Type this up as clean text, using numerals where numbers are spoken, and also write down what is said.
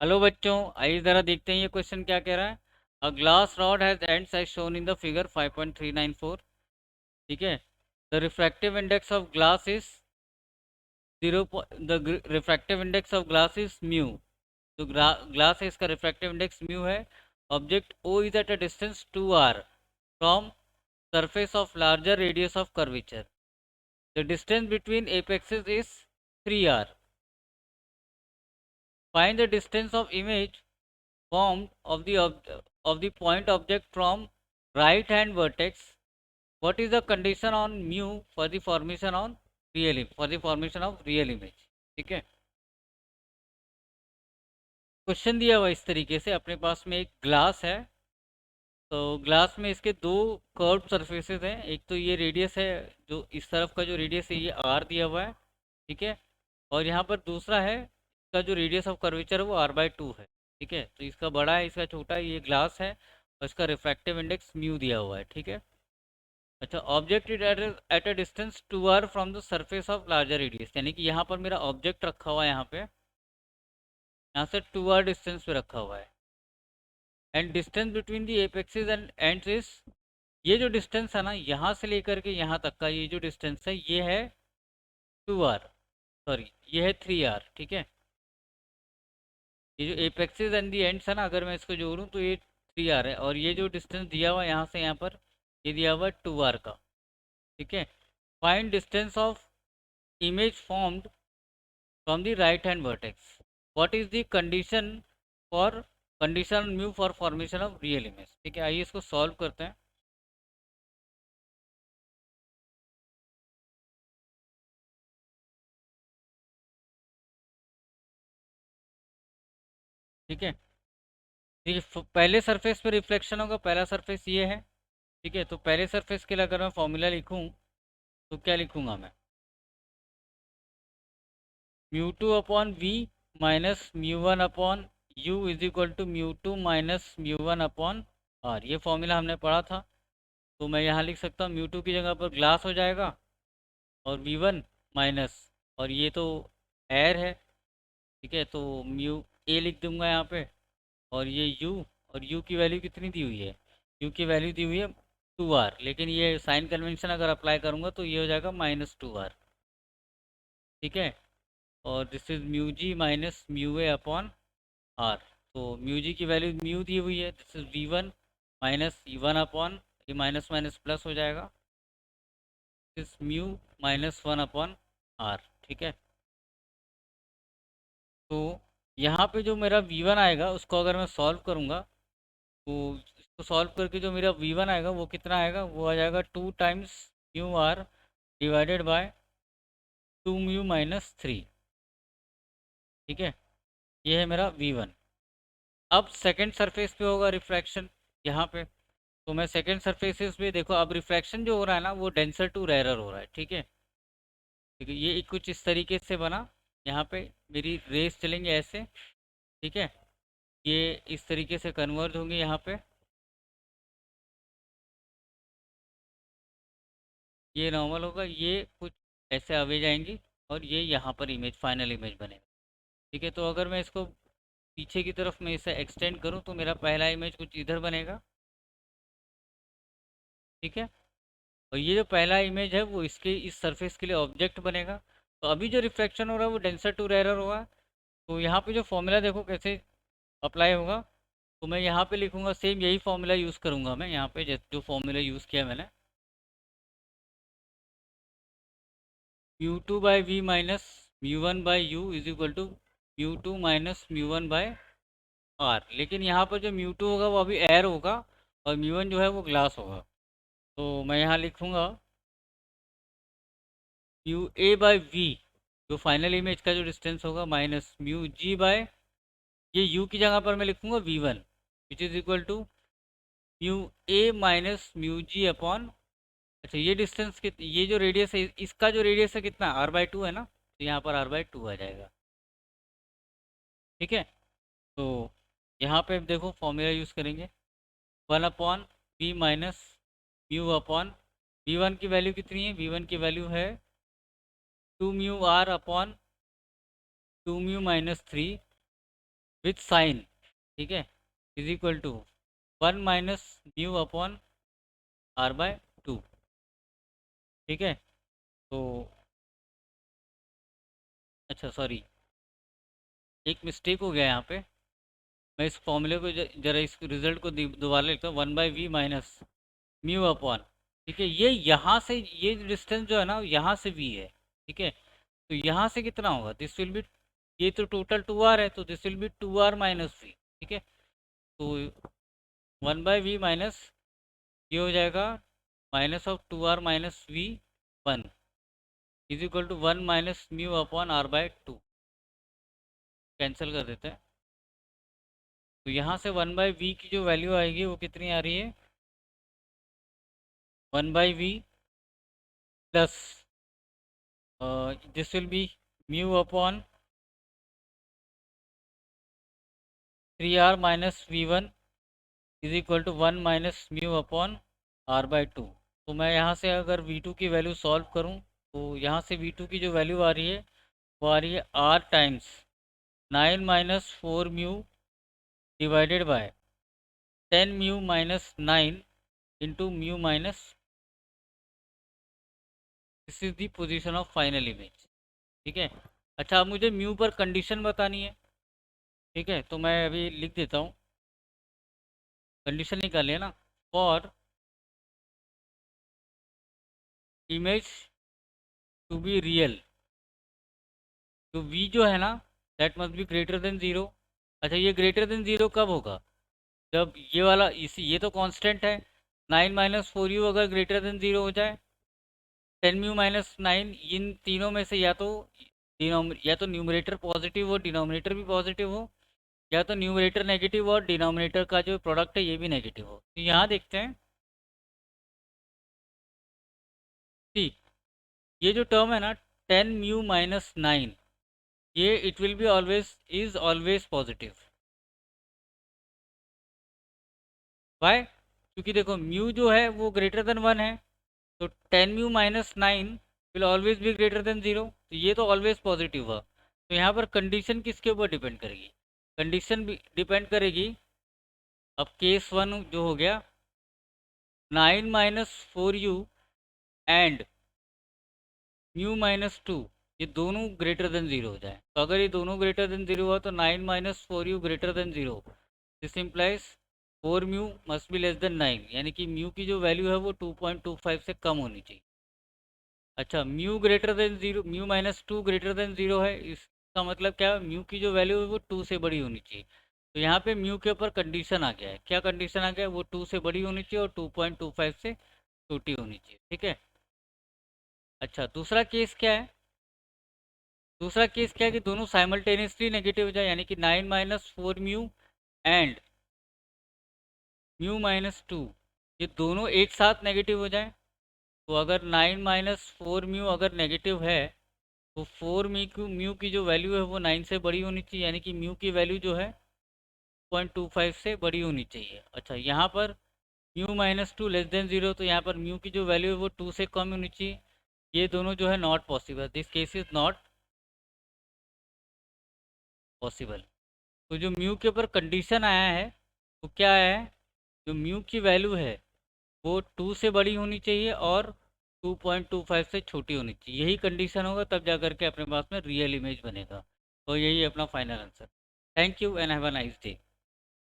Hello बच्चों, आइए ज़रा देखते हैं ये क्वेश्चन क्या कह रहा है। A glass rod has ends as shown in the figure 5.394। ठीक है। The refractive index of glass is 0। The refractive index of glass is mu. तो ग्लास है, इसका रिफ्रैक्टिव इंडेक्स म्यू है। Object O is at a distance 2r from surface of larger radius of curvature. The distance between apexes is 3r। Find the distance of image formed of the point object from right hand vertex. What is the condition on mu for the formation on for the formation of real image? ठीक है। Question दिया हुआ इस तरीके से, अपने पास में एक ग्लास है। तो ग्लास में इसके दो कर्व सरफेसेस हैं। एक तो ये रेडियस है, जो इस तरफ का जो रेडियस है ये आर दिया हुआ है। ठीक है। और यहाँ पर दूसरा है, इसका जो रेडियस ऑफ कर्वेचर है वो r/2 है। ठीक है। तो इसका बड़ा है, इसका छोटा है, ये ग्लास है और इसका रिफ्रैक्टिव इंडेक्स म्यू दिया हुआ है। ठीक है। अच्छा, object is at a distance 2r from the surface of larger radius, यानी कि यहाँ पर मेरा ऑब्जेक्ट रखा हुआ है, यहाँ से 2r डिस्टेंस पे रखा हुआ है। And distance between the apexes and ends is, ये जो डिस्टेंस है ना, यहाँ से लेकर के यहाँ तक का ये जो डिस्टेंस है ये है 2r, सॉरी ये है 3r। ठीक है। ये जो एपेक्सेस एंड दी एंड्स है ना, अगर मैं इसको जोड़ूँ तो ये 3r है, और ये जो डिस्टेंस दिया हुआ है यहाँ से यहाँ पर, ये दिया हुआ है 2r का। ठीक है। Find distance of image formed from the right hand vertex. What is the for condition mu for formation of real image. ठीक है, आइए इसको सॉल्व करते हैं। ठीक है। देखिए, पहले सरफेस पे रिफ्लेक्शन होगा, पहला सरफेस ये है। ठीक है। तो पहले सरफेस के लिए अगर मैं फॉर्मूला लिखूं तो क्या लिखूंगा मैं? Mu 2 upon V minus mu 1 upon U is equal to mu 2 minus mu 1 upon R. ये फॉर्मूला हमने पढ़ा था। तो मैं यहाँ लिख सकता हूँ म्यू 2 की जगह पर ग्लास हो जाएगा, और V1 माइनस, और ये तो एयर है। ठीक है। तो म्यू ए लिख दूंगा यहाँ पे, और ये U, और U की वैल्यू कितनी दी हुई है? U की वैल्यू दी हुई है 2r, लेकिन ये साइन कन्वेंशन अगर अप्लाई करूँगा तो ये हो जाएगा -2r। ठीक है। और this is mu G minus mu A upon R. तो म्यू जी की वैल्यू म्यू दी हुई है, this is V1 minus E1 upon, ये माइनस माइनस प्लस हो जाएगा, दिस म्यू -1 अपॉन आर। ठीक है। तो यहाँ पे जो मेरा V1 आएगा उसको अगर मैं सॉल्व करूँगा, तो इसको सॉल्व करके जो मेरा V1 आएगा वो कितना आएगा? वो आ जाएगा 2 times mu R divided by 2 mu -3। ठीक है। ये है मेरा V1। अब सेकंड सरफेस पे होगा रिफ्रैक्शन यहाँ पे। तो मैं सेकंड सरफेसेस पे देखो, अब रिफ्रैक्शन जो हो रहा है ना वो डेंसर टू रेयरर हो रहा है। ठीक है। ठीक है, ये कुछ इस तरीके से बना। यहाँ पे मेरी रेस चलेंगे ऐसे। ठीक है। ये इस तरीके से कन्वर्ज होंगे यहाँ पे, ये नॉर्मल होगा, ये कुछ ऐसे आवे जाएंगी, और ये यहाँ पर इमेज, फाइनल इमेज बनेगा। ठीक है। तो अगर मैं इसको पीछे की तरफ में इसे एक्सटेंड करूँ तो मेरा पहला इमेज कुछ इधर बनेगा। ठीक है। और ये जो पहला इमेज है वो इसके इस सरफेस के लिए ऑब्जेक्ट बनेगा। तो अभी जो रिफ्लेक्शन हो रहा है वो डेंसर टू रेयरर होगा। तो यहाँ पे जो फॉर्मूला देखो कैसे अप्लाई होगा। तो मैं यहाँ पे लिखूंगा, सेम यही फॉर्मूला यूज़ करूँगा मैं यहाँ पे, जो फॉर्मूला यूज़ किया मैंने, mu 2 by V minus mu 1 by U is equal to mu 2 minus mu 1 by R. लेकिन यहाँ पर जो म्यू 2 होगा वो अभी एयर होगा, और म्यू 1 जो है वो ग्लास होगा। तो मैं यहाँ लिखूँगा म्यू ए बाई वी, जो फाइनल इमेज का जो डिस्टेंस होगा, माइनस म्यू जी बाय, ये यू की जगह पर मैं लिखूँगा V1, which is equal to mu A minus mu G upon, अच्छा ये डिस्टेंस ये जो रेडियस है, इसका जो रेडियस है कितना, r/2 है ना, तो यहाँ पर r/2 आ जाएगा। ठीक है। तो यहाँ पे देखो फॉर्मूला यूज़ करेंगे, 1/v minus mu upon, V1 की वैल्यू कितनी है? V1 की वैल्यू है 2 mu r upon 2 mu -3, with sign, ठीक है, इज इक्वल टू 1 - μ/r/2, ठीक है। तो अच्छा सॉरी, एक मिस्टेक हो गया यहाँ पे। मैं इस फॉर्मूले को जरा इस रिजल्ट को दोबारा लिखता हूँ, 1/v - μ/, ठीक है। ये यहाँ से ये डिस्टेंस जो है ना यहाँ से v है, ठीक है। तो यहाँ से कितना होगा, दिस विल बी, ये तो टोटल 2r है, तो this will B 2r - v, ठीक है। तो 1/v माइनस ये हो जाएगा -2r - v1 is equal to 1 - μ/r/2, cancel कर देते हैं। तो यहाँ से 1/v की जो वैल्यू आएगी वो कितनी आ रही है, 1/v plus this will be μ/3r - v1 is equal to 1 - μ/r/2। तो मैं यहाँ से अगर v2 की वैल्यू सॉल्व करूँ, तो यहाँ से v2 की जो वैल्यू आ रही है वो आ रही है r times 9 - 4 μ divided by 10 μ - 9 into μ minus, this is the position of final image, ठीक है। अच्छा, अब मुझे म्यू पर कंडीशन बतानी है, ठीक है। तो मैं अभी लिख देता हूँ, कंडीशन निकालिए ना, for image to be real, तो v जो है ना that must be greater than 0। अच्छा, ये ग्रेटर देन 0 कब होगा, जब ये वाला इसी ये तो कांस्टेंट है, 9 - 4u अगर ग्रेटर देन 0 हो जाए, 10 μ - 9, इन तीनों में से या तो न्यूमरेटर पॉजिटिव हो, डिनोमिनेटर भी पॉजिटिव हो, या तो न्यूमरेटर नेगेटिव और डिनोमिनेटर का जो प्रोडक्ट है ये भी नेगेटिव हो। तो यहाँ देखते हैं, ठीक, ये जो टर्म है ना 10 μ - 9, ये it will be always is always positive. Why, क्योंकि देखो म्यू जो है वो ग्रेटर देन 1 है, तो 10 μ - 9 will always be greater than 0, तो ये तो ऑलवेज पॉजिटिव हुआ। तो यहाँ पर कंडीशन किसके ऊपर डिपेंड करेगी, कंडीशन भी डिपेंड करेगी, अब केस 1 जो हो गया 9 - 4u एंड μ - 2, ये दोनों ग्रेटर देन 0 हो जाए। तो अगर ये दोनों ग्रेटर देन 0 हुआ तो 9 - 4u greater than 0, this implies 4 μ must be less than 9, यानी कि म्यू की जो वैल्यू है वो 2.25 से कम होनी चाहिए। अच्छा, mu greater than 0, μ - 2 greater than 0 है, इसका मतलब क्या है, म्यू की जो वैल्यू है वो 2 से बड़ी होनी चाहिए। तो यहाँ पे म्यू के ऊपर कंडीशन आ गया है, क्या कंडीशन आ गया है, वो 2 से बड़ी होनी चाहिए और 2.25 से छोटी होनी चाहिए, ठीक है। अच्छा, दूसरा केस क्या है, दूसरा केस क्या है कि दोनों साइमल्टेनियसली नेगेटिव हो जाए, यानी कि 9 - 4 μ एंड μ - 2, ये दोनों एक साथ नेगेटिव हो जाए। तो अगर 9 - 4 μ अगर नेगेटिव है, तो 4 μ की जो वैल्यू है वो 9 से बड़ी होनी चाहिए, यानी कि म्यू की वैल्यू जो है 0.25 से बड़ी होनी चाहिए। अच्छा, यहाँ पर μ - 2 लेस देन 0, तो यहाँ पर म्यू की जो वैल्यू है वो 2 से कम होनी चाहिए। ये दोनों जो है not possible, this case is not possible. तो जो म्यू के ऊपर कंडीशन आया है वो क्या है, जो म्यू की वैल्यू है वो 2 से बड़ी होनी चाहिए और 2.25 से छोटी होनी चाहिए, यही कंडीशन होगा तब जा करके अपने पास में रियल इमेज बनेगा। तो यही अपना final answer. Thank you and have a nice day.